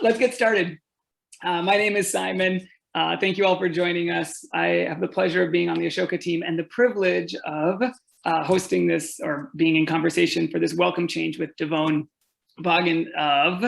Let's get started. My name is Simon. Thank you all for joining us. I have the pleasure of being on the Ashoka team and the privilege of hosting this or being in conversation for this welcome change with Devon Boggin of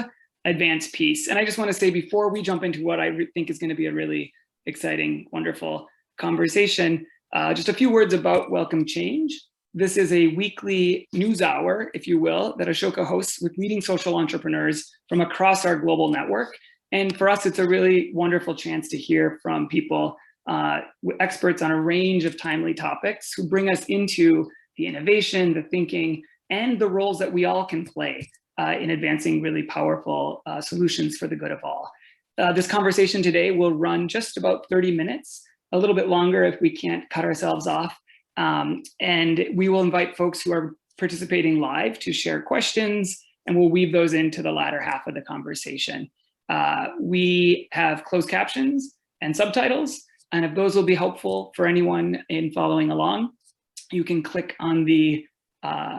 Advanced Peace. And I just want to say before we jump into what I think is going to be a really exciting, wonderful conversation, just a few words about Welcome Change. This is a weekly news hour, if you will, that Ashoka hosts with leading social entrepreneurs from across our global network. And for us, it's a really wonderful chance to hear from people, experts on a range of timely topics who bring us into the innovation, the thinking, and the roles that we all can play in advancing really powerful solutions for the good of all. This conversation today will run just about 30 minutes, a little bit longer if we can't cut ourselves off. And we will invite folks who are participating live to share questions, and we'll weave those into the latter half of the conversation. We have closed captions and subtitles, and if those will be helpful for anyone in following along, you can click on the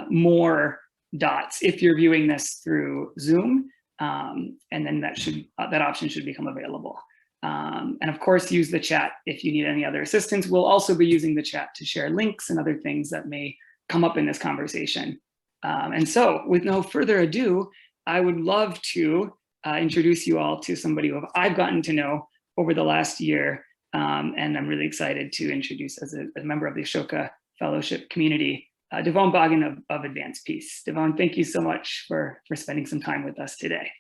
more dots if you're viewing this through Zoom, and then that option should become available. And of course, use the chat if you need any other assistance. We'll also be using the chat to share links and other things that may come up in this conversation. And so with no further ado, I would love to introduce you all to somebody who I've gotten to know over the last year. And I'm really excited to introduce as a member of the Ashoka Fellowship community, Devon Boggin of Advanced Peace. Devon, thank you so much for spending some time with us today.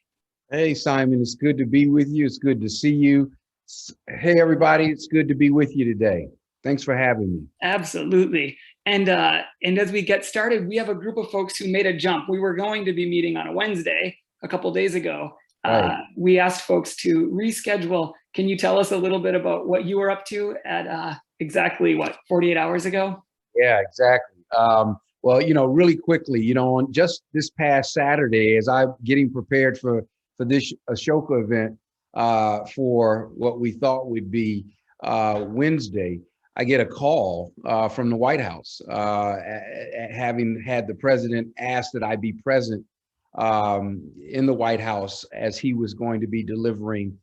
Hey, Simon, it's good to be with you. It's good to see you. Hey, everybody, it's good to be with you today. Thanks for having me. Absolutely. And as we get started, we have a group of folks who made a jump. We were going to be meeting on a Wednesday a couple days ago. Right. We asked folks to reschedule. Can you tell us a little bit about what you were up to at exactly, 48 hours ago? Yeah, exactly. Well, really quickly, on just this past Saturday, as I'm getting prepared for this Ashoka event for what we thought would be Wednesday, I get a call from the White House, having had the president ask that I be present in the White House as he was going to be delivering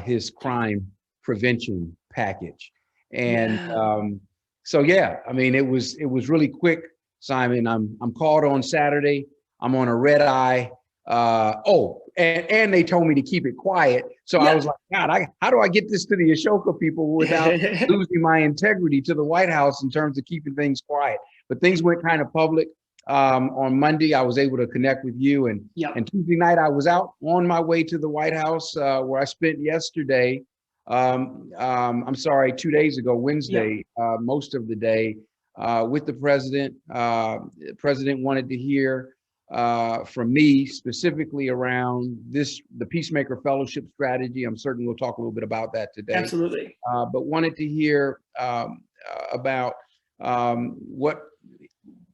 his crime prevention package. And so, it was really quick, Simon. I'm called on Saturday. I'm on a red eye. And they told me to keep it quiet. So I was like, God, how do I get this to the Ashoka people without losing my integrity to the White House in terms of keeping things quiet? But things went kind of public. On Monday, I was able to connect with you. And Tuesday night, I was out on my way to the White House where I spent yesterday. 2 days ago, Wednesday, most of the day with the president. The president wanted to hear from me specifically around the Peacemaker Fellowship strategy. I'm certain we'll talk a little bit about that today. Absolutely. But wanted to hear about what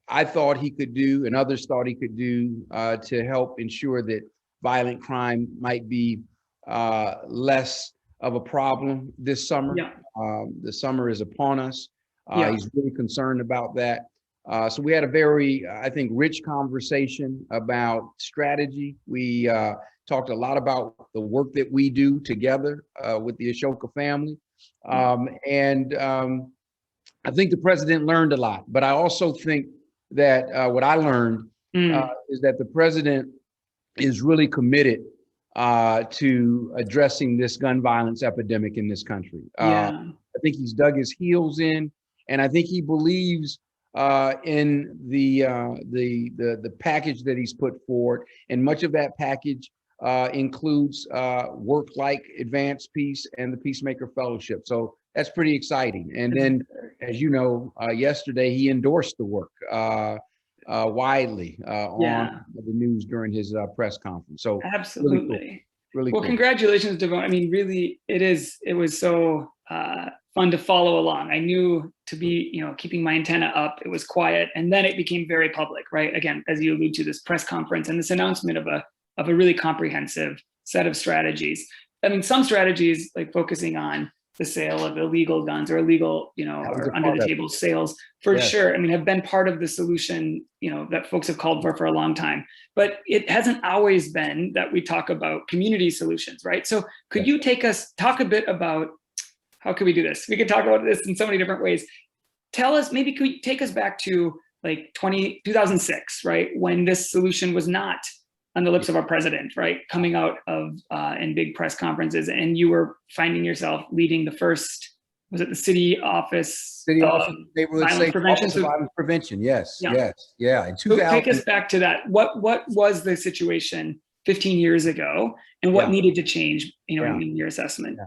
I thought he could do and others thought he could do to help ensure that violent crime might be less of a problem this summer. The summer is upon us. He's really concerned about that. So we had a very, I think, rich conversation about strategy. We talked a lot about the work that we do together with the Ashoka family. And I think the president learned a lot, but I also think that what I learned is that the president is really committed to addressing this gun violence epidemic in this country. I think he's dug his heels in, and I think he believes in the package that he's put forward, and much of that package includes work like Advanced Peace and the Peacemaker Fellowship. So that's pretty exciting. And then, as you know, yesterday he endorsed the work widely on the news during his press conference. So absolutely, really well, cool. Congratulations, Devon. I mean, really, it was so fun to follow along. I knew to be, keeping my antenna up. It was quiet, and then it became very public, right? Again, as you allude to, this press conference and this announcement of a really comprehensive set of strategies. I mean, some strategies like focusing on the sale of illegal guns or illegal, That was a or under part the of it. table sales for Yes. sure. I mean, have been part of the solution, that folks have called for a long time. But it hasn't always been that we talk about community solutions, right? So could you talk a bit about how can we do this? We could talk about this in so many different ways. Tell us, maybe could you take us back to like 2006, right? When this solution was not on the lips of our president, right? Coming out of in big press conferences, and you were finding yourself leading the first, was it the city office? City Office of Neighborhood Violence Safety, Prevention. Office of Violence Prevention. Yes, Yeah. yes, yeah. In So take 2000, us back to that. What was the situation 15 years ago, and what Yeah. needed to change, Yeah. in your assessment?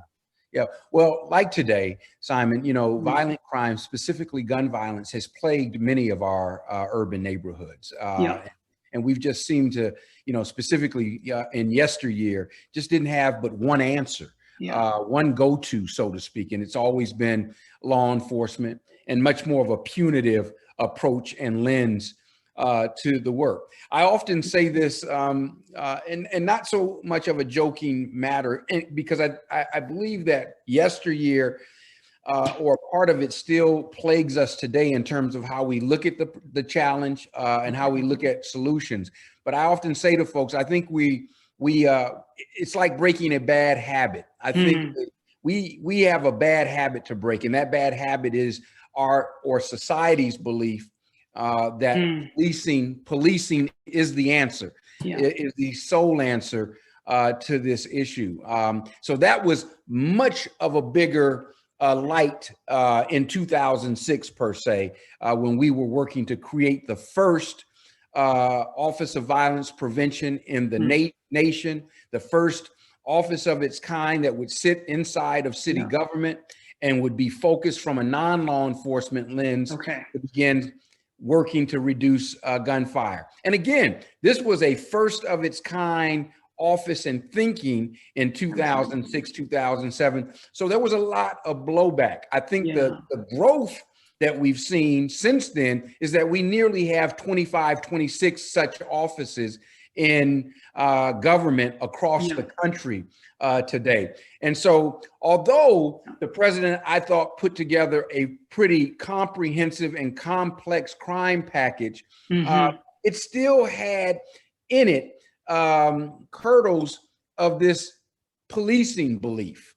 Yeah. Well, like today, Simon, violent Mm. crime, specifically gun violence, has plagued many of our urban neighborhoods. Yeah. And we've just seemed to, specifically in yesteryear, just didn't have but one answer, Yeah. one go-to, so to speak. And it's always been law enforcement and much more of a punitive approach and lens to the work. I often say this, and not so much of a joking matter, because I believe that yesteryear, or part of it, still plagues us today in terms of how we look at the challenge and how we look at solutions. But I often say to folks, I think it's like breaking a bad habit. I think that we have a bad habit to break, and that bad habit is our or society's belief that policing is the answer, is the sole answer to this issue. So that was much of a bigger light in 2006, per se, when we were working to create the first Office of Violence Prevention in the nation, the first office of its kind that would sit inside of city government and would be focused from a non-law enforcement lens to begin working to reduce gunfire. And again, this was a first of its kind office and thinking in 2006, 2007. So there was a lot of blowback. I think the growth that we've seen since then is that we nearly have 25, 26 such offices in government across the country today. And so although the president, I thought, put together a pretty comprehensive and complex crime package, it still had in it kernels of this policing belief.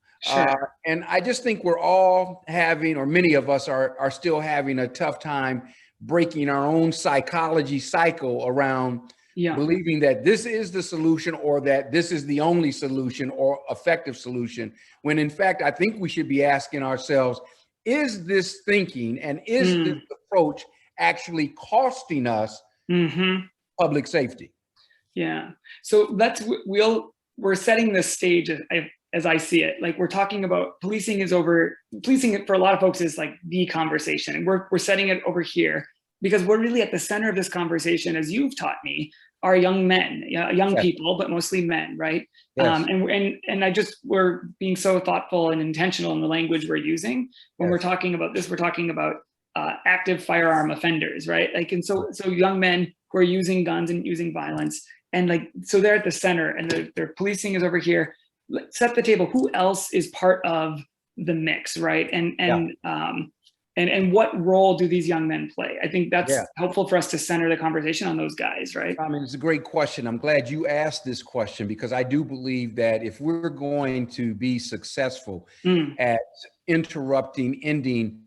And I just think we're all having, or many of us are still having, a tough time breaking our own psychology cycle around believing that this is the solution, or that this is the only solution or effective solution, when in fact, I think we should be asking ourselves, is this thinking and is this approach actually costing us public safety? Yeah. So we're setting this stage as I see it. Like, we're talking about policing it for a lot of folks is like the conversation. And we're setting it over here because we're really at the center of this conversation, as you've taught me, are young men, young people, but mostly men, right? Yes. We're being so thoughtful and intentional in the language we're using when we're talking about this. We're talking about active firearm offenders, right? Like, and so young men who are using guns and using violence, and so they're at the center, and their policing is over here. Set the table. Who else is part of the mix, right? And what role do these young men play? I think that's helpful for us to center the conversation on those guys, right? I mean, it's a great question. I'm glad you asked this question, because I do believe that if we're going to be successful at ending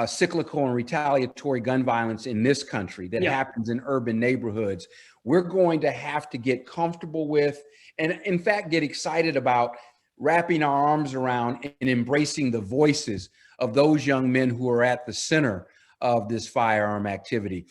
cyclical and retaliatory gun violence in this country that happens in urban neighborhoods, we're going to have to get comfortable with, and in fact, get excited about wrapping our arms around and embracing the voices of those young men who are at the center of this firearm activity.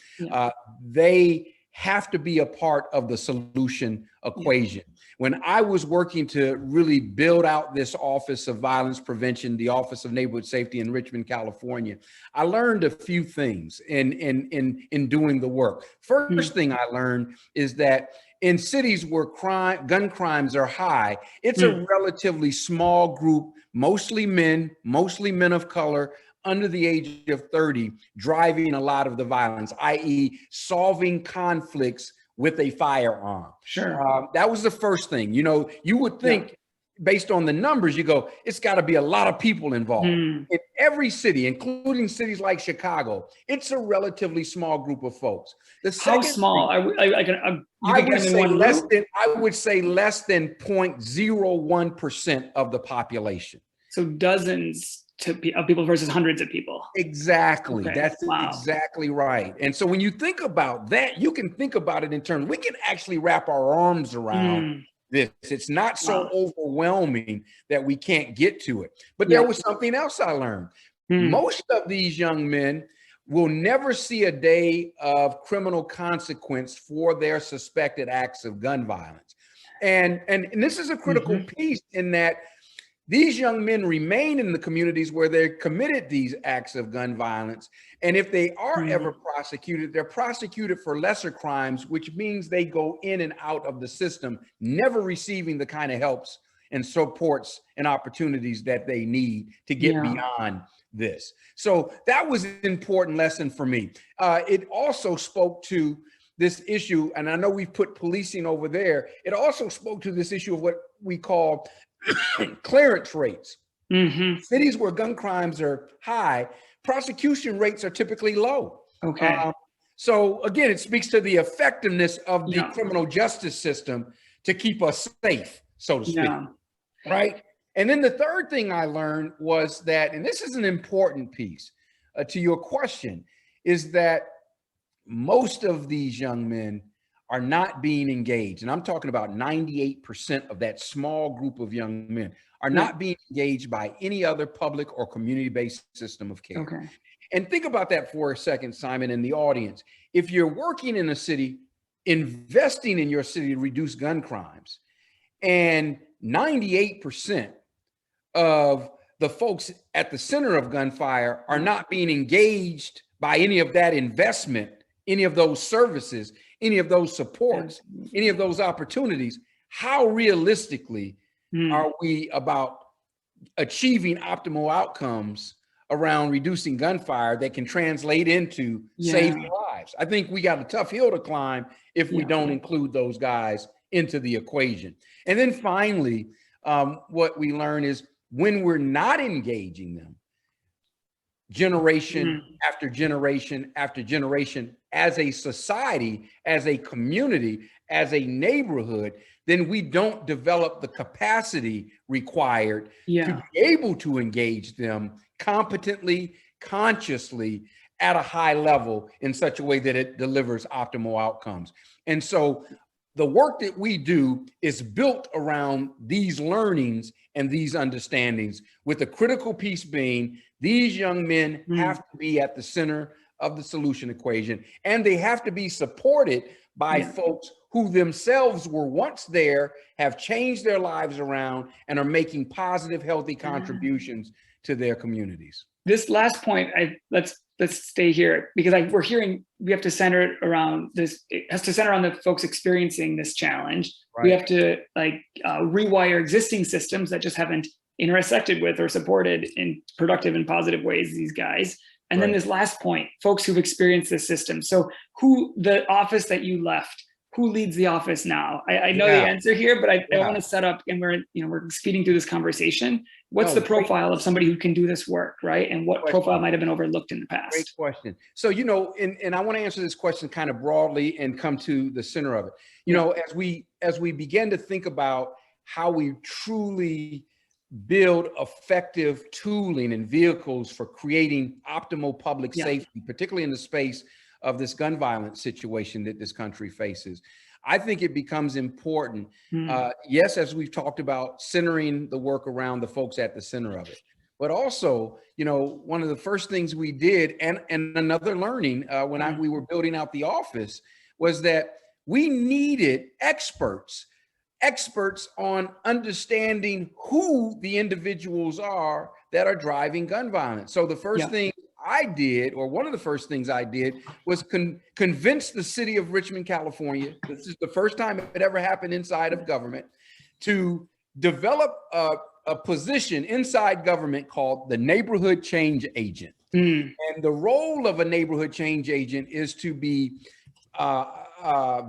They have to be a part of the solution equation. When I was working to really build out this Office of Violence Prevention, the Office of Neighborhood Safety in Richmond, California, I learned a few things in doing the work. First thing I learned is that in cities where gun crimes are high, it's a relatively small group, mostly men of color, under the age of 30, driving a lot of the violence, i.e. solving conflicts with a firearm. Sure. That was the first thing. You would think based on the numbers, you go, it's got to be a lot of people involved. Hmm. In every city, including cities like Chicago, it's a relatively small group of folks. The How second small? thing, You I could get would them in say one less group? than, I would say less than 0.01% of the population. So dozens of people versus hundreds of people. Exactly. Okay. That's Wow. exactly right. And so when you think about that, you can think about it in terms, we can actually wrap our arms around Mm. this. It's not so Wow. overwhelming that we can't get to it. But there Yeah. was something else I learned. Mm. Most of these young men will never see a day of criminal consequence for their suspected acts of gun violence. And this is a critical Mhm. piece in that these young men remain in the communities where they committed these acts of gun violence. And if they are ever prosecuted, they're prosecuted for lesser crimes, which means they go in and out of the system, never receiving the kind of helps and supports and opportunities that they need to get Yeah. beyond this. So that was an important lesson for me. It also spoke to this issue, and I know we've put policing over there. It also spoke to this issue of what we call clearance rates. Hmm. Cities where gun crimes are high, prosecution rates are typically low. Okay. So again, it speaks to the effectiveness of the Yeah. criminal justice system to keep us safe, so to speak, Yeah. right? And then the third thing I learned was that, and this is an important piece to your question, is that most of these young men are not being engaged. And I'm talking about 98% of that small group of young men are Yeah. not being engaged by any other public or community-based system of care. Okay. And think about that for a second, Simon, and the audience. If you're working in a city, investing in your city to reduce gun crimes, and 98% of the folks at the center of gunfire are not being engaged by any of that investment, any of those services, any of those supports, any of those opportunities, how realistically are we about achieving optimal outcomes around reducing gunfire that can translate into saving lives? I think we got a tough hill to climb if we don't include those guys into the equation. And then finally, what we learn is when we're not engaging them, generation after generation after generation, as a society, as a community, as a neighborhood, then we don't develop the capacity required to be able to engage them competently, consciously, at a high level in such a way that it delivers optimal outcomes. And so the work that we do is built around these learnings and these understandings, with the critical piece being these young men have to be at the center of the solution equation, and they have to be supported by folks who themselves were once there, have changed their lives around, and are making positive, healthy contributions to their communities. This last point, let's stay here, because we're hearing we have to center it around this. It has to center on the folks experiencing this challenge. Right. We have to rewire existing systems that just haven't intersected with or supported in productive and positive ways these guys. And then this last point, folks who've experienced this system. So the office that you left, who leads the office now? I know the answer here, but I want to set up, and we're speeding through this conversation. What's the profile of somebody who can do this work, right? And what profile might have been overlooked in the past? Great question. So, and I want to answer this question kind of broadly and come to the center of it. As we begin to think about how we truly build effective tooling and vehicles for creating optimal public safety, particularly in the space of this gun violence situation that this country faces, I think it becomes important. Yes, as we've talked about, centering the work around the folks at the center of it. But also, one of the first things we did, and another learning when we were building out the office, was that we needed experts on understanding who the individuals are that are driving gun violence. So the first thing I did, or one of the first things I did, was convince the city of Richmond, California, this is the first time it ever happened inside of government, to develop a position inside government called the neighborhood change agent. And the role of a neighborhood change agent is to be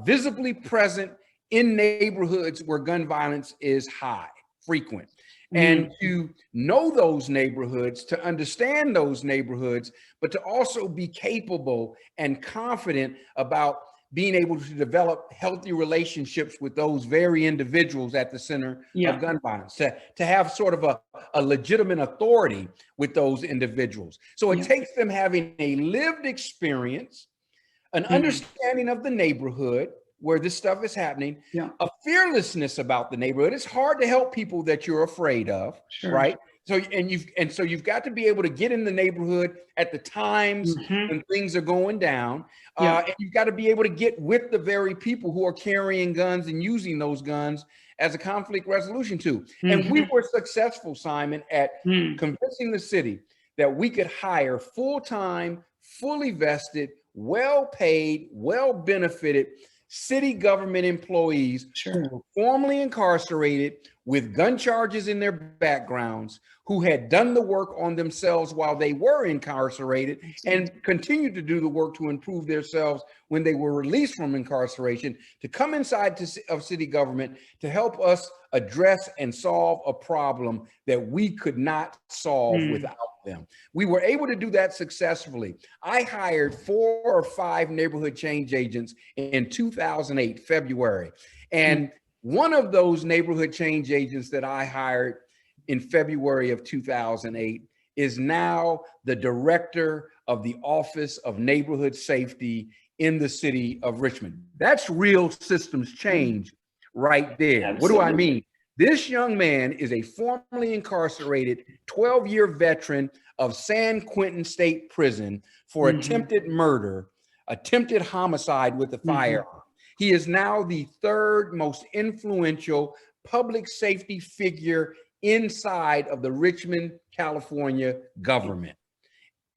visibly present in neighborhoods where gun violence is high. frequent. And to know those neighborhoods, to understand those neighborhoods, but to also be capable and confident about being able to develop healthy relationships with those very individuals at the center of gun violence, to have sort of a legitimate authority with those individuals. So it takes them having a lived experience, an understanding of the neighborhood where this stuff is happening, a fearlessness about the neighborhood. It's hard to help people that you're afraid of, right? So you've got to be able to get in the neighborhood at the times when things are going down, and you've got to be able to get with the very people who are carrying guns and using those guns as a conflict resolution tool. And we were successful, Simon, at convincing the city that we could hire full-time, fully vested, well-paid, well-benefited city government employees who were formerly incarcerated with gun charges in their backgrounds, who had done the work on themselves while they were incarcerated and continued to do the work to improve themselves when they were released from incarceration, to come inside of city government to help us address and solve a problem that we could not solve without them. We were able to do that successfully. I hired 4 or 5 neighborhood change agents in 2008, February. And one of those neighborhood change agents that I hired in February of 2008 is now the director of the Office of Neighborhood Safety in the city of Richmond. That's real systems change right there. Absolutely. What do I mean? This young man is a formerly incarcerated 12-year veteran of San Quentin State Prison for attempted murder, attempted homicide with a firearm. He is now the 3rd most influential public safety figure inside of the Richmond, California government.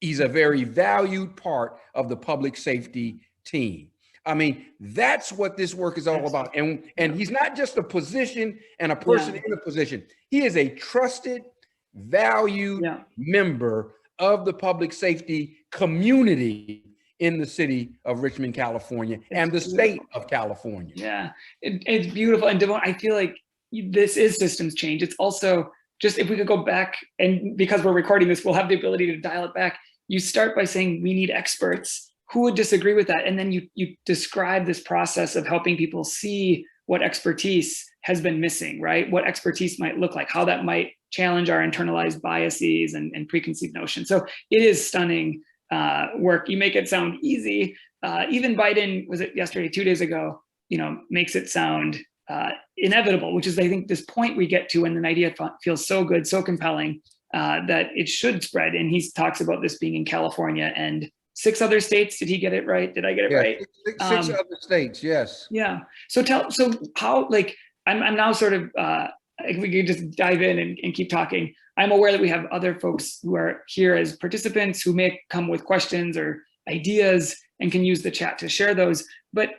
He's a very valued part of the public safety team. I mean, that's what this work is all about. And he's not just a position and a person in a position. He is a trusted, valued member of the public safety community in the city of Richmond, California, and the state of California. Yeah, it's beautiful. And Devon, I feel like this is systems change. It's also just, if we could go back, and because we're recording this, we'll have the ability to dial it back. You start by saying we need experts. Who would disagree with that? And then you describe this process of helping people see what expertise has been missing, right? What expertise might look like, how that might challenge our internalized biases and preconceived notions. So it is stunning work. You make it sound easy. Even Biden, was it yesterday, 2 days ago, makes it sound inevitable, which is, I think, this point we get to when an idea feels so good, so compelling, that it should spread. And he talks about this being in California and 6 other states. Did he get it right? Did I get it right? 6 other states, yes. Yeah. So how, I'm now sort of, if we could just dive in and keep talking. I'm aware that we have other folks who are here as participants who may come with questions or ideas and can use the chat to share those. But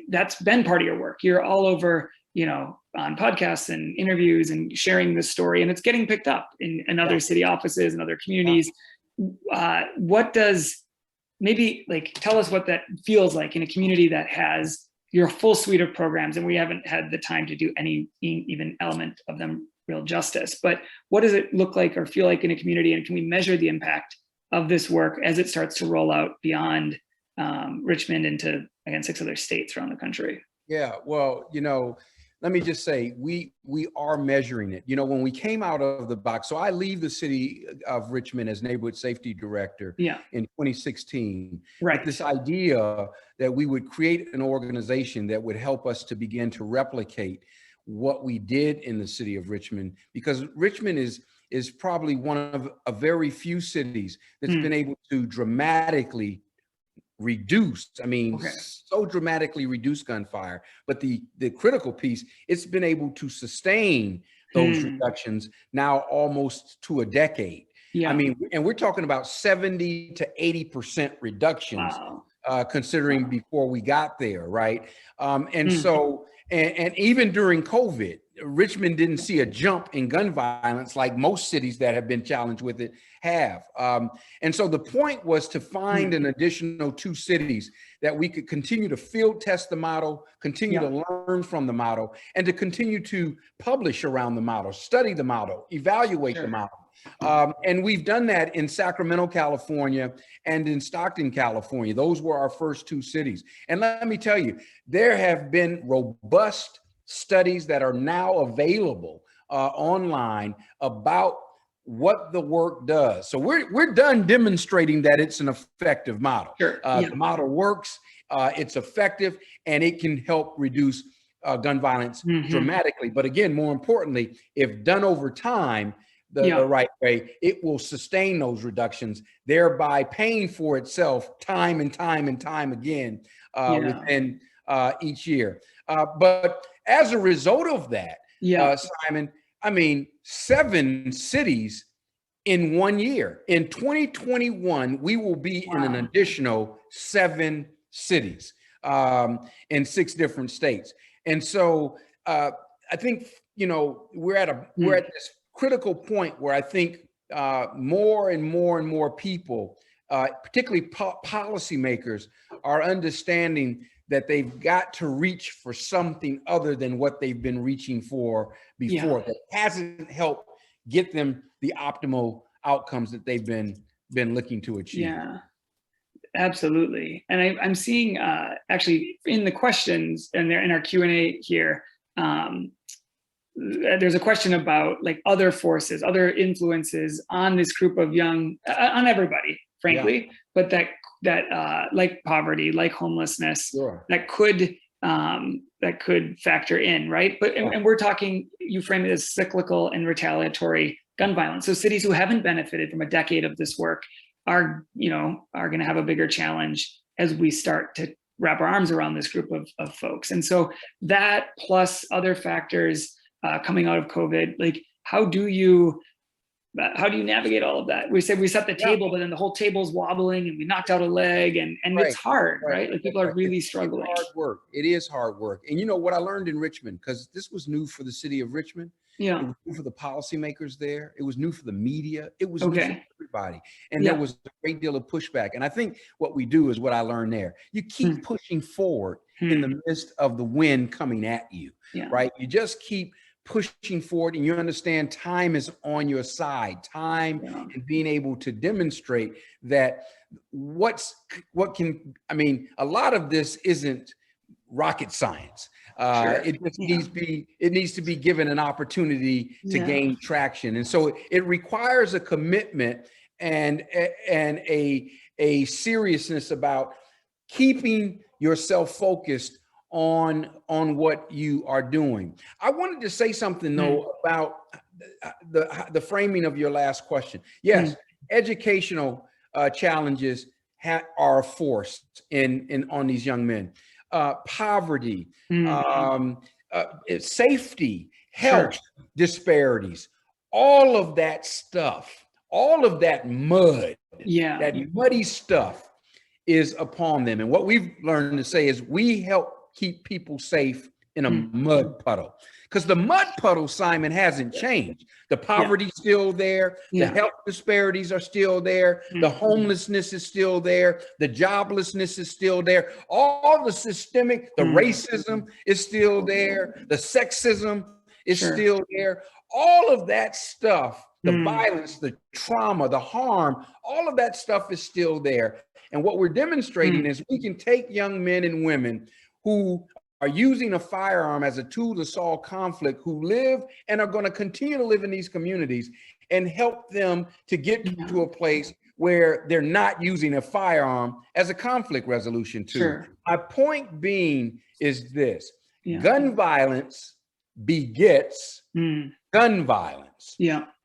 that's been part of your work. You're all over, on podcasts and interviews and sharing this story, and it's getting picked up in other city offices and other communities. What does, maybe tell us what that feels like in a community that has your full suite of programs, and we haven't had the time to do any even element of them real justice. But what does it look like or feel like in a community, and can we measure the impact of this work as it starts to roll out beyond Richmond into, again, 6 other states around the country? Yeah, well, let me just say, we are measuring it. When we came out of the box, so I leave the city of Richmond as neighborhood safety director in 2016. Right. With this idea that we would create an organization that would help us to begin to replicate what we did in the city of Richmond, because Richmond is probably one of a very few cities that's been able to dramatically so dramatically reduce gunfire. But the critical piece, it's been able to sustain those reductions now almost to a decade. Yeah. And we're talking about 70 to 80% reductions, considering before we got there, right? And even during COVID, Richmond didn't see a jump in gun violence like most cities that have been challenged with it have. And so the point was to find an additional 2 cities that we could continue to field test the model, continue to learn from the model, and to continue to publish around the model, study the model, evaluate the model. And we've done that in Sacramento, California, and in Stockton, California. Those were our first 2 cities. And let me tell you, there have been robust studies that are now available online about what the work does. So we're done demonstrating that it's an effective model. The model works, it's effective, and it can help reduce gun violence dramatically. But again, more importantly, if done over time, the right way, it will sustain those reductions, thereby paying for itself time and time and time again within each year. But as a result of that, Simon, I mean, 7 cities in 1 year. In 2021, we will be in an additional 7 cities in 6 different states. And so I think, you know, we're at this critical point where I think more and more people, particularly policymakers, are understanding that they've got to reach for something other than what they've been reaching for before. That hasn't helped get them the optimal outcomes that they've been looking to achieve. Yeah, absolutely. And I'm seeing actually in the questions and they're in our Q&A here, there's a question about like other forces, other influences on this group of young, on everybody, frankly, but that like poverty, like homelessness, that could factor in, right? But and we're talking, you frame it as cyclical and retaliatory gun violence. So cities who haven't benefited from a decade of this work are going to have a bigger challenge as we start to wrap our arms around this group of folks. And so that plus other factors coming out of COVID, like how do you navigate all of that? We said we set the table, but then the whole table's wobbling and we knocked out a leg and it's hard, right? Like people are really struggling. It's hard work. It is hard work. And you know what I learned in Richmond, because this was new for the city of Richmond. It was new for the policymakers there. It was new for the media. It was new for everybody. And there was a great deal of pushback. And I think what we do is what I learned there. You keep pushing forward in the midst of the wind coming at you, right? You just keep pushing forward, and you understand time is on your side, time and being able to demonstrate that a lot of this isn't rocket science. It just needs to be given an opportunity to gain traction. And so it requires a commitment and a seriousness about keeping yourself focused on what you are doing. I wanted to say something though about the framing of your last question. Yes, educational challenges are a force on these young men. Poverty, safety, health disparities, all of that stuff, all of that mud, that muddy stuff is upon them. And what we've learned to say is we help keep people safe in a mud puddle, because the mud puddle, Simon, hasn't changed. The poverty's still there. The health disparities are still there. The homelessness is still there. The joblessness is still there. All the systemic, the racism is still there. The sexism is still there. All of that stuff, the violence, the trauma, the harm, all of that stuff is still there. And what we're demonstrating is we can take young men and women who are using a firearm as a tool to solve conflict, who live and are going to continue to live in these communities, and help them to get to a place where they're not using a firearm as a conflict resolution tool. My point being is this: gun violence begets gun violence.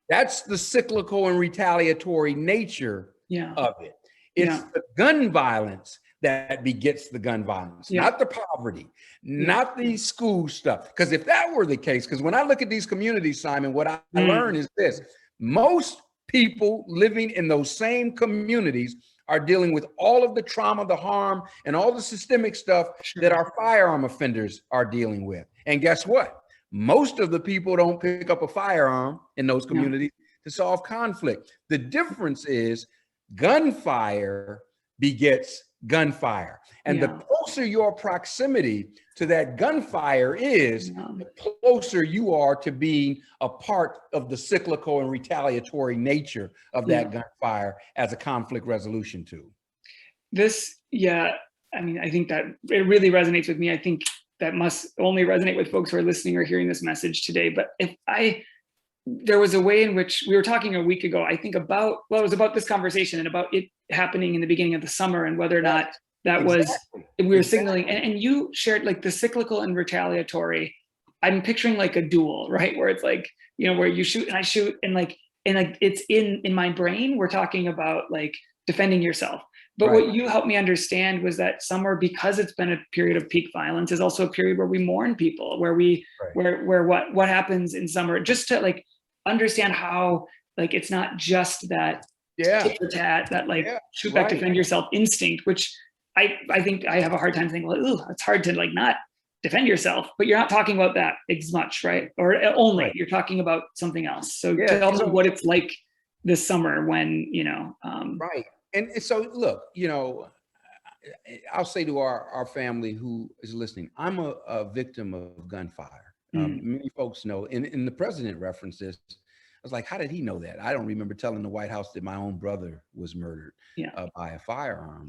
That's the cyclical and retaliatory nature of it. It's the gun violence that begets the gun violence, not the poverty, not the school stuff. Because if that were the case, because when I look at these communities, Simon, what I learn is this: most people living in those same communities are dealing with all of the trauma, the harm, and all the systemic stuff that our firearm offenders are dealing with. And guess what? Most of the people don't pick up a firearm in those communities to solve conflict. The difference is gunfire begets gunfire. And the closer your proximity to that gunfire is, the closer you are to being a part of the cyclical and retaliatory nature of that gunfire as a conflict resolution tool. I mean, I think that it really resonates with me. I think that must only resonate with folks who are listening or hearing this message today. But there was a way in which we were talking a week ago, I think it was about this conversation and about it happening in the beginning of the summer and whether or not that we were signaling, and you shared like the cyclical and retaliatory. I'm picturing like a duel, right? Where it's like, where you shoot and I shoot and like it's in my brain, we're talking about like defending yourself. But what you helped me understand was that summer, because it's been a period of peak violence, is also a period where we mourn people, where what happens in summer, just to like understand how like it's not just that tit for tat, that like shoot back, defend yourself instinct, which I think I have a hard time thinking, well, it's hard to like not defend yourself, but you're not talking about that as much, right? Or only you're talking about something else. So tell me what it's like this summer when, Right. And so look, I'll say to our family who is listening, I'm a victim of gunfire. Many folks know, and the president referenced this. I was like, how did he know that? I don't remember telling the White House that my own brother was murdered by a firearm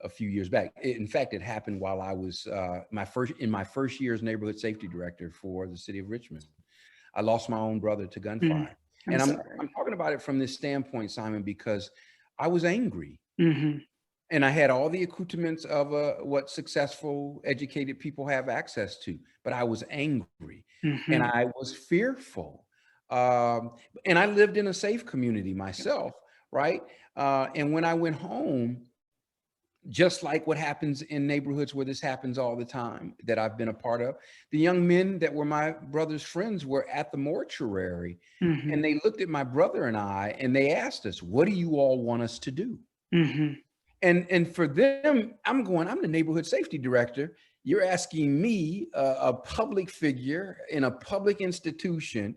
a few years back. In fact, it happened while I was in my first year as neighborhood safety director for the city of Richmond. I lost my own brother to gunfire. I'm talking about it from this standpoint, Simon, because I was angry. And I had all the accoutrements of what successful, educated people have access to, but I was angry and I was fearful. And I lived in a safe community myself, right? And when I went home, just like what happens in neighborhoods where this happens all the time that I've been a part of, the young men that were my brother's friends were at the mortuary and they looked at my brother and I, and they asked us, what do you all want us to do? And for them, I'm the neighborhood safety director. You're asking me, a public figure in a public institution,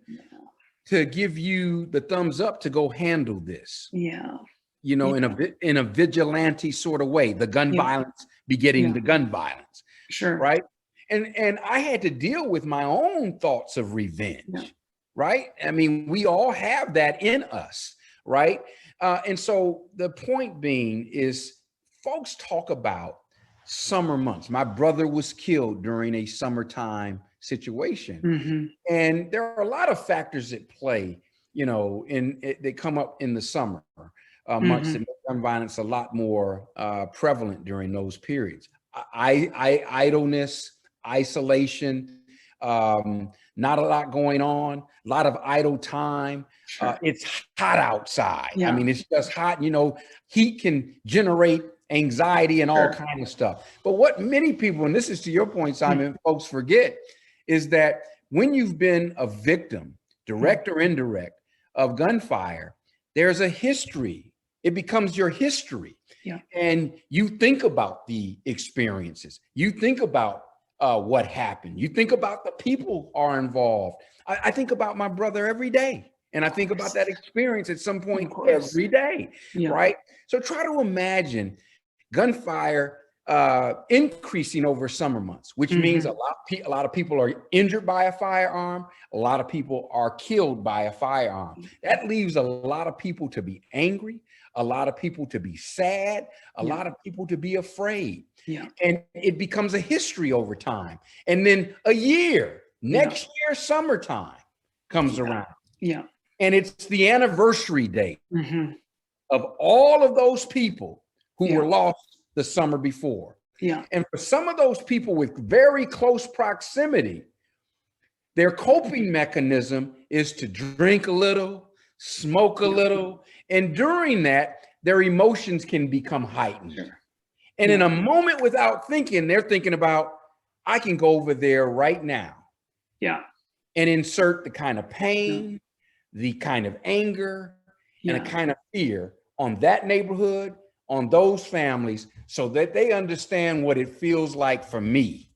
to give you the thumbs up to go handle this. In a vigilante sort of way, the gun violence begetting the gun violence. Right. And I had to deal with my own thoughts of revenge. Right. I mean, we all have that in us. Right. And so the point being is, folks talk about summer months. My brother was killed during a summertime situation. And there are a lot of factors at play, they come up in the summer months that make gun violence a lot more prevalent during those periods. Idleness, isolation, not a lot going on, a lot of idle time. It's hot outside. I mean, it's just hot. Heat can generate anxiety and all kinds of stuff. But what many people, and this is to your point, Simon, folks forget, is that when you've been a victim, direct or indirect, of gunfire, there's a history. It becomes your history. And you think about the experiences. You think about what happened. You think about the people are involved. I think about my brother every day. And I think about that experience at some point every day, right? So try to imagine gunfire increasing over summer months, which means a lot of people are injured by a firearm. A lot of people are killed by a firearm. That leaves a lot of people to be angry, a lot of people to be sad, a lot of people to be afraid. And it becomes a history over time. And then next year, summertime comes around. And it's the anniversary date of all of those people who were lost the summer before. And for some of those people with very close proximity, their coping mechanism is to drink a little, smoke a little. And during that, their emotions can become heightened. And in a moment without thinking, they're thinking about, I can go over there right now. And insert the kind of pain, the kind of anger, and a kind of fear on that neighborhood, on those families, so that they understand what it feels like for me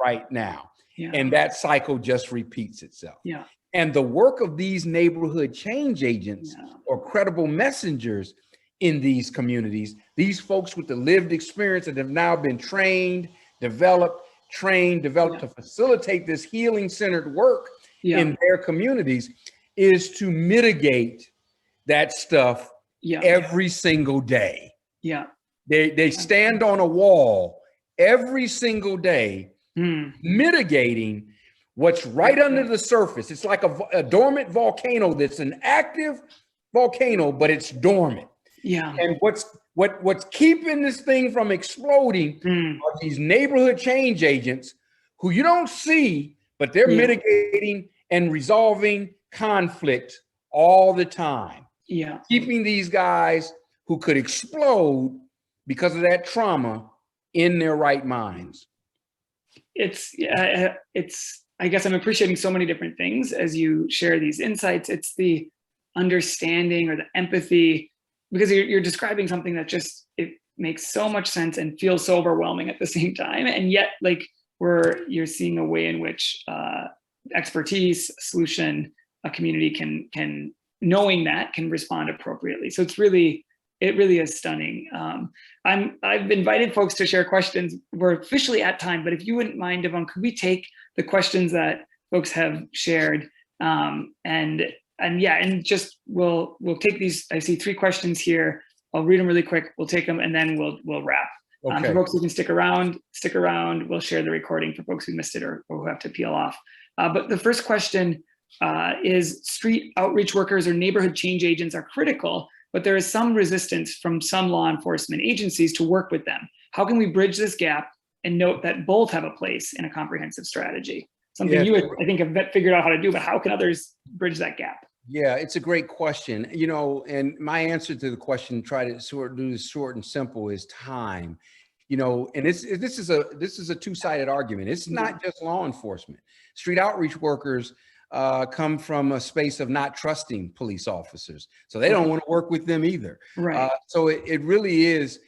right now. Yeah. And that cycle just repeats itself. Yeah. And the work of these neighborhood change agents or credible messengers in these communities, these folks with the lived experience that have now been developed to facilitate this healing centered work in their communities, is to mitigate that stuff every single day. Yeah. They stand on a wall every single day, mitigating what's right under the surface. It's like a dormant volcano that's an active volcano, but it's dormant. Yeah. And what's keeping this thing from exploding are these neighborhood change agents who you don't see, but they're mitigating and resolving conflict all the time. Yeah. Keeping these guys who could explode because of that trauma in their right minds. It's I guess I'm appreciating so many different things as you share these insights. It's the understanding or the empathy, because you're describing something that just, it makes so much sense and feels so overwhelming at the same time. And yet, like, you're seeing a way in which expertise, solution, a community can knowing that can respond appropriately. So it really is stunning. I've invited folks to share questions. We're officially at time, but if you wouldn't mind, Devon, could we take the questions that folks have shared? And just we'll take these. I see 3 questions here. I'll read them really quick. We'll take them and then we'll wrap. Okay. For folks who can stick around. We'll share the recording for folks who missed it or who have to peel off. But the first question is: street outreach workers or neighborhood change agents are critical, but there is some resistance from some law enforcement agencies to work with them. How can we bridge this gap and note that both have a place in a comprehensive strategy? Something you, I think, have figured out how to do, but how can others bridge that gap? Yeah, it's a great question. And my answer to the question, try to do this short and simple, is time. And this is a two-sided argument. It's not just law enforcement. Street outreach workers come from a space of not trusting police officers, so they don't want to work with them either. Right. So it really is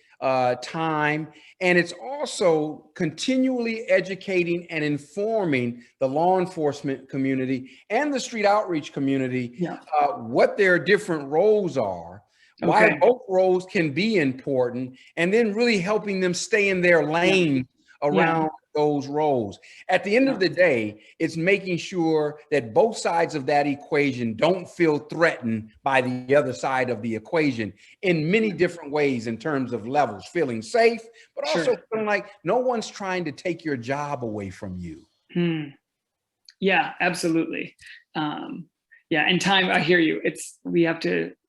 time, and it's also continually educating and informing the law enforcement community and the street outreach community what their different roles are, why both roles can be important, and then really helping them stay in their lane around those roles. At the end of the day, it's making sure that both sides of that equation don't feel threatened by the other side of the equation in many different ways, in terms of levels, feeling safe, but also feeling like no one's trying to take your job away from you. Yeah, absolutely. And time, I hear you.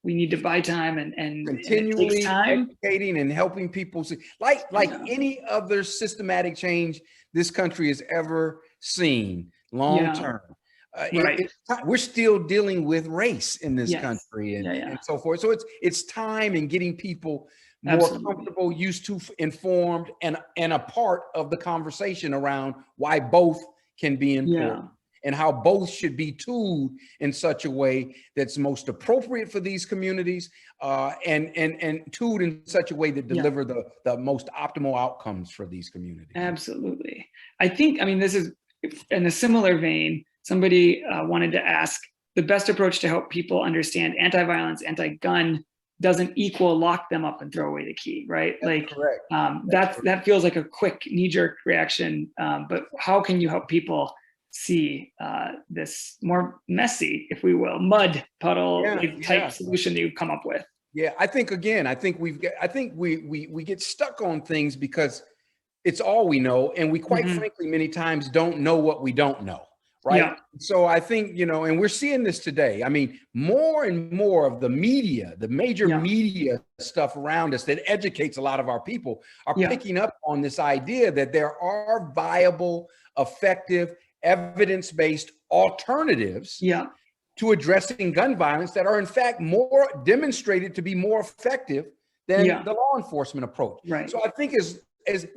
We need to buy time and continually time. Educating and helping people see, like any other systematic change this country has ever seen long term. We're still dealing with race in this country and so forth. So it's time and getting people more comfortable, used to, informed, and a part of the conversation around why both can be important. And how both should be tooled in such a way that's most appropriate for these communities, and tooled in such a way that deliver the most optimal outcomes for these communities. Absolutely. I think, this is in a similar vein. Somebody wanted to ask, the best approach to help people understand anti-violence, anti-gun doesn't equal lock them up and throw away the key, right? That's correct. That feels like a quick knee-jerk reaction, but how can you help people see this more messy, if we will, mud puddle type solution that you've come up with? Yeah, I think we get stuck on things because it's all we know, and we quite frankly many times don't know what we don't know, right? So I think, and we're seeing this today. More and more of the media, the major media stuff around us that educates a lot of our people, are picking up on this idea that there are viable, effective, evidence-based alternatives to addressing gun violence that are in fact more demonstrated to be more effective than the law enforcement approach. Right. So I think as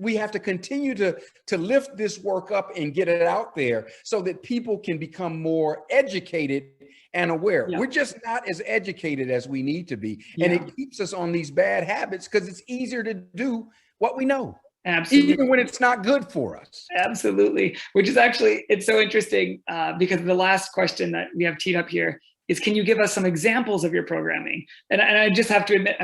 we have to continue to lift this work up and get it out there so that people can become more educated and aware. Yeah. We're just not as educated as we need to be. And Yeah. it keeps us on these bad habits because it's easier to do what we know, Absolutely. even when it's not good for us. Absolutely. Which is actually, it's so interesting because the last question that we have teed up here is, can you give us some examples of your programming? And I just have to admit,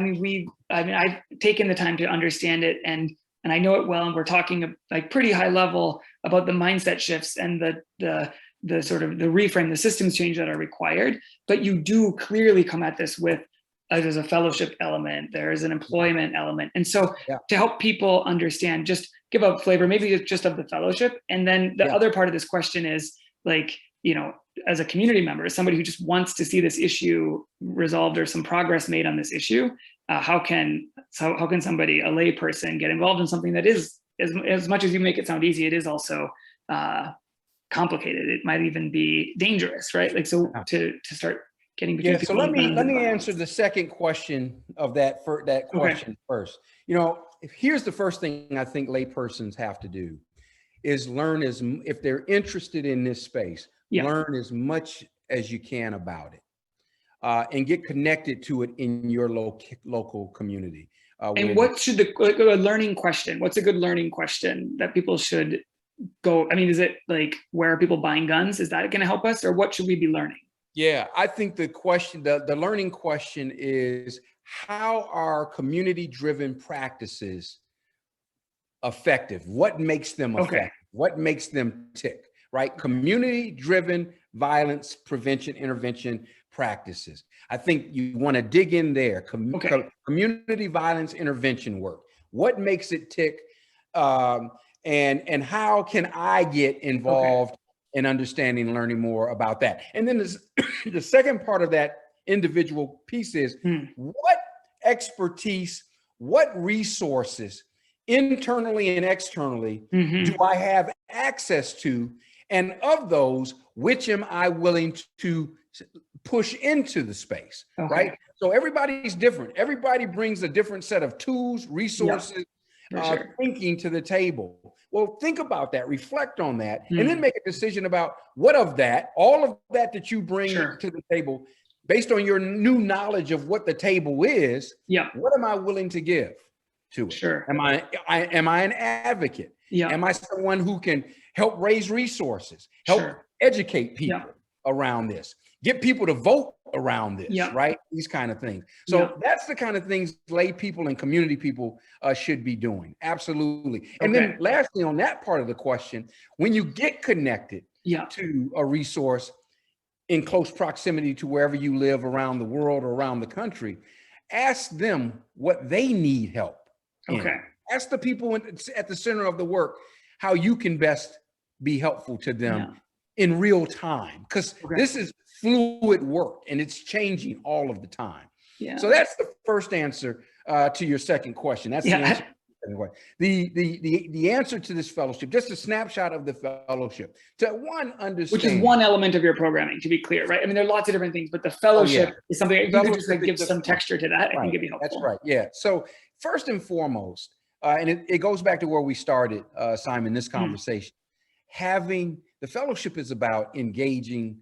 I've taken the time to understand it, and I know it well, and we're talking like pretty high level about the mindset shifts and the sort of the reframe, the systems change that are required. But you do clearly come at this with there's a fellowship element, there is an employment element. And so to help people understand, just give a flavor, maybe just of the fellowship. And then the other part of this question is like, you know, as a community member, as somebody who just wants to see this issue resolved or some progress made on this issue, how can somebody, a lay person, get involved in something that is, as much as you make it sound easy, it is also complicated. It might even be dangerous, right? Like, so to start getting between so let me answer the second question of that question first. You know, here's the first thing I think laypersons have to do is learn if they're interested in this space, learn as much as you can about it, and get connected to it in your local community. And what should a learning question? What's a good learning question that people should go? I mean, is it like, where are people buying guns? Is that going to help us, or what should we be learning? Yeah, I think the question, the learning question is, how are community-driven practices effective? What makes them effective? What makes them tick, right? Community-driven violence prevention intervention practices. I think you want to dig in there. Community violence intervention work. What makes it tick? And how can I get involved in understanding and learning more about that? And then the second part of that individual piece is what expertise, what resources internally and externally do I have access to? And of those, which am I willing to push into the space, right? So everybody's different. Everybody brings a different set of tools, resources, thinking to the table. Well, think about that, reflect on that, and then make a decision about what of that, all of that you bring to the table, based on your new knowledge of what the table is, what am I willing to give to it? Am I an advocate? Am I someone who can help raise resources, help educate people around this, get people to vote around this, right? These kind of things. So that's the kind of things lay people and community people should be doing. Absolutely. And then lastly, on that part of the question, when you get connected to a resource in close proximity to wherever you live around the world or around the country, ask them what they need help in. Ask the people at the center of the work how you can best be helpful to them in real time, because this is fluid work and it's changing all of the time. So that's the first answer to your second question. That's the answer. The answer to this fellowship, just a snapshot of the fellowship, to understand, which is one element of your programming, to be clear, right? I mean, there are lots of different things, but the fellowship is something that you could just like give some texture to that. I think it'd be helpful. That's right. Yeah. So first and foremost, and it goes back to where we started, Simon, this conversation. Having the fellowship is about engaging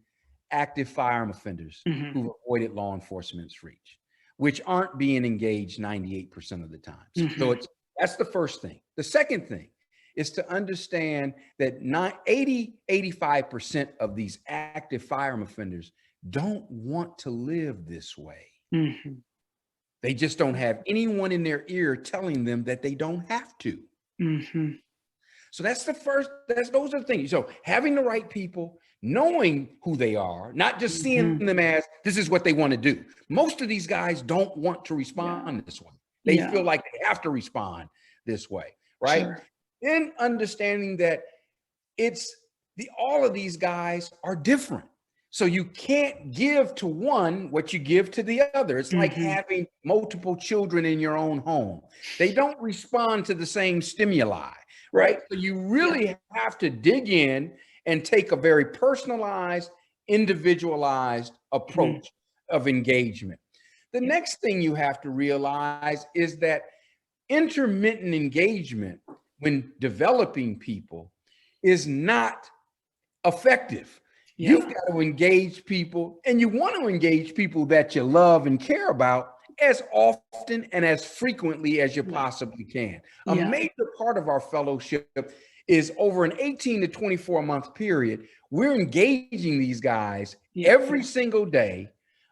active firearm offenders who've avoided law enforcement's reach, which aren't being engaged 98% of the time. So that's the first thing. The second thing is to understand that 85% of these active firearm offenders don't want to live this way. They just don't have anyone in their ear telling them that they don't have to. So that's the first, those are the things. So having the right people, knowing who they are, not just seeing them as this is what they want to do. Most of these guys don't want to respond this way. They feel like they have to respond this way, right? Then understanding that all of these guys are different. So you can't give to one what you give to the other. It's like having multiple children in your own home. They don't respond to the same stimuli, right? So you really have to dig in and take a very personalized, individualized approach of engagement. The next thing you have to realize is that intermittent engagement when developing people is not effective. You've got to engage people, and you want to engage people that you love and care about as often and as frequently as you possibly can. A major part of our fellowship is over an 18 to 24 month period. We're engaging these guys every single day,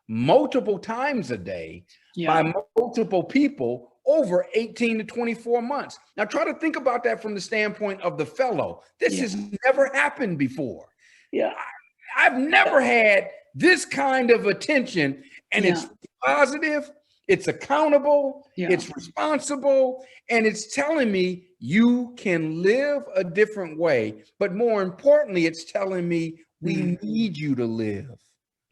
multiple times a day, by multiple people over 18 to 24 months. Now try to think about that from the standpoint of the fellow. This has never happened before. I've never had this kind of attention, and it's positive, it's accountable, it's responsible, and it's telling me you can live a different way. But more importantly, it's telling me we need you to live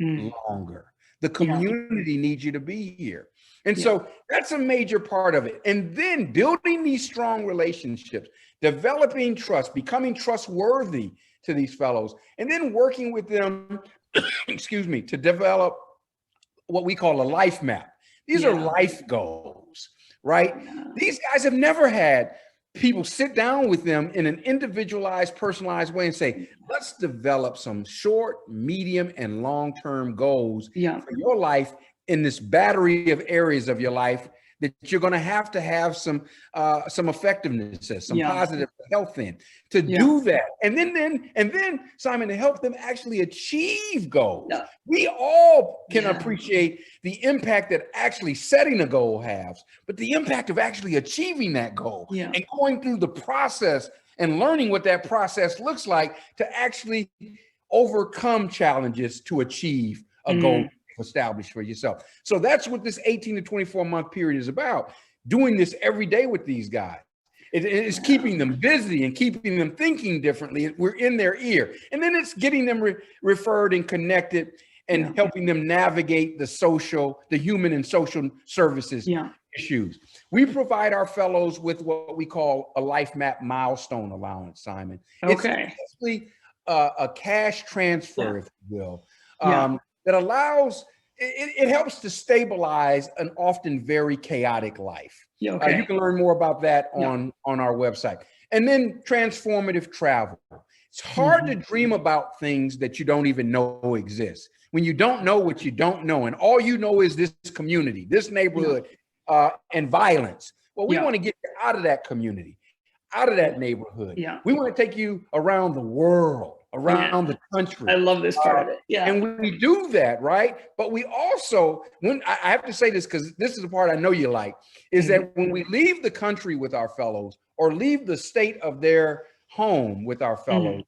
longer. The community needs you to be here. And so that's a major part of it. And then building these strong relationships, developing trust, becoming trustworthy to these fellows, and then working with them, excuse me, to develop what we call a life map. These are life goals, right? These guys have never had people sit down with them in an individualized, personalized way and say, let's develop some short, medium, and long-term goals for your life in this battery of areas of your life that you're going to have some effectiveness, some positive health in to do that. And then Simon, to help them actually achieve goals. We all can appreciate the impact that actually setting a goal has, but the impact of actually achieving that goal and going through the process and learning what that process looks like to actually overcome challenges to achieve a goal established for yourself. So that's what this 18 to 24 month period is about. Doing this every day with these guys. It's keeping them busy and keeping them thinking differently. We're in their ear. And then it's getting them referred and connected and helping them navigate the human and social services issues. We provide our fellows with what we call a life map milestone allowance, Simon. It's basically a cash transfer, if you will. That allows, it helps to stabilize an often very chaotic life. You can learn more about that on our website. And then transformative travel. It's hard to dream about things that you don't even know exist. When you don't know what you don't know, and all you know is this community, this neighborhood, and violence. Well, we want to get you out of that community, out of that neighborhood. We want to take you around the world, around the country. I love this part of it. And we do that, right? But we also, I have to say this because this is the part I know you like, is that when we leave the country with our fellows or leave the state of their home with our fellows,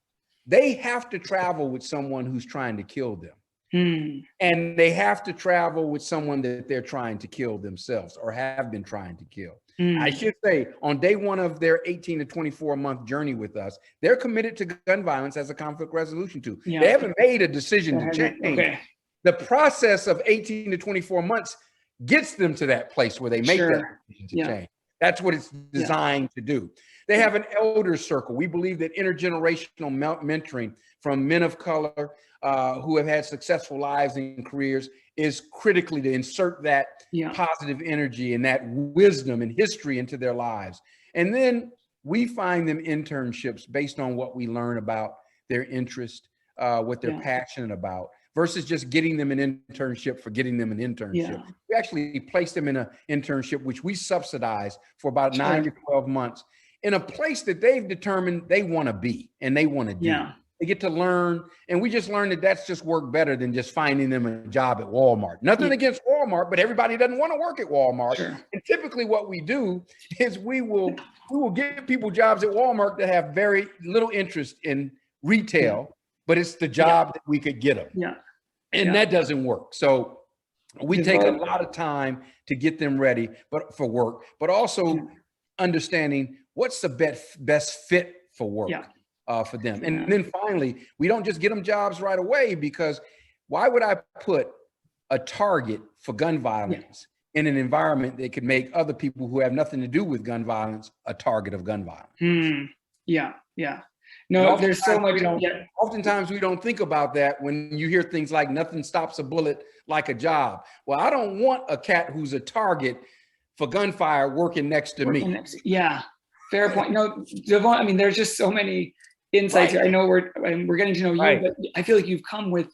they have to travel with someone who's trying to kill them. And they have to travel with someone that they're trying to kill themselves or have been trying to kill. I should say on day one of their 18 to 24 month journey with us, they're committed to gun violence as a conflict resolution tool. They haven't made a decision to change. The process of 18 to 24 months gets them to that place where they make that decision to change. That's what it's designed to do. They have an elder circle. We believe that intergenerational mentoring from men of color who have had successful lives and careers is critically to insert that positive energy and that wisdom and history into their lives. And then we find them internships based on what we learn about their interest, what they're passionate about, versus just getting them an internship for getting them an internship. We actually place them in an internship, which we subsidize for about 9 to 12 months in a place that they've determined they want to be and they want to do. They get to learn, and we just learned that that's just worked better than just finding them a job at Walmart. Nothing against Walmart, but everybody doesn't want to work at Walmart. And typically what we do is we will give people jobs at Walmart that have very little interest in retail, but it's the job that we could get them. And that doesn't work. So we take a lot of time to get them ready for work, but also understanding what's the best fit for work. For them. And then finally, we don't just get them jobs right away, because why would I put a target for gun violence in an environment that could make other people who have nothing to do with gun violence a target of gun violence? No, there's so much. Oftentimes we don't think about that when you hear things like nothing stops a bullet like a job. Well, I don't want a cat who's a target for gunfire working next to me. Fair point. No, Devon, I mean, there's just so many insights Right. here. I know we're getting to know you, Right. but I feel like you've come with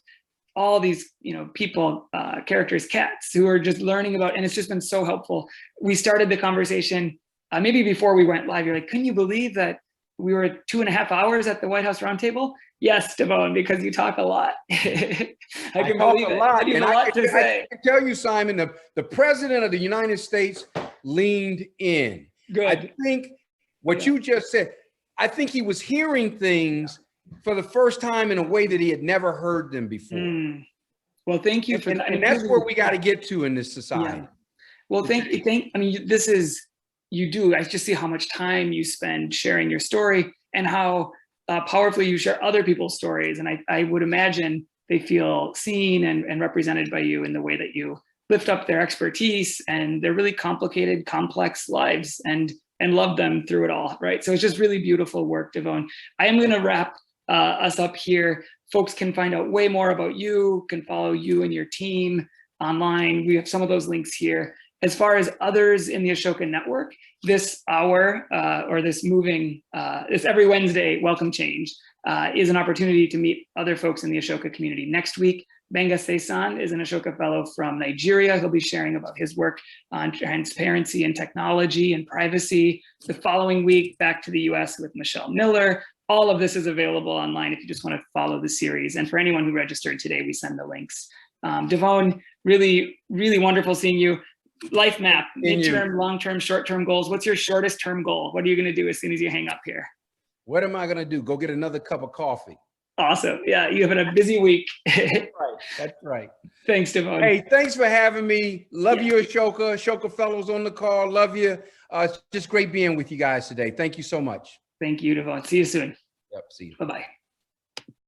all these, people, characters, cats who are just learning about, and it's just been so helpful. We started the conversation, maybe before we went live, you're like, couldn't you believe that we were 2.5 hours at the White House Roundtable? Yes, Devon, because you talk a lot. I can talk believe a it. lot, And you have and a I lot to can say. tell you, Simon, the president of the United States leaned in. Good. I think what you just said, I think he was hearing things for the first time in a way that he had never heard them before. Well, thank you for And, that. and that's where we got to get to in this society. Yeah. Well, this is, you do, I just see how much time you spend sharing your story and how powerfully you share other people's stories. And I would imagine they feel seen and represented by you in the way that you lift up their expertise and their really complicated, complex lives and love them through it all, right? So it's just really beautiful work, Devon. I am going to wrap us up here. Folks can find out way more about you, can follow you and your team online. We have some of those links here. As far as others in the Ashoka network, this hour or this every Wednesday, Welcome Change, is an opportunity to meet other folks in the Ashoka community. Next week, Benga Sesan is an Ashoka fellow from Nigeria. He'll be sharing about his work on transparency and technology and privacy. The following week, back to the US with Michelle Miller. All of this is available online if you just want to follow the series. And for anyone who registered today, we send the links. Devon, really, really wonderful seeing you. Life map, midterm, long-term, short-term goals. What's your shortest term goal? What are you going to do as soon as you hang up here? What am I going to do? Go get another cup of coffee. Awesome. Yeah, you have a busy week. That's right. Thanks, Devon. Hey, thanks for having me. Love you, Ashoka. Ashoka fellows on the call. Love you. It's just great being with you guys today. Thank you so much. Thank you, Devon. See you soon. Yep. See you. Bye-bye.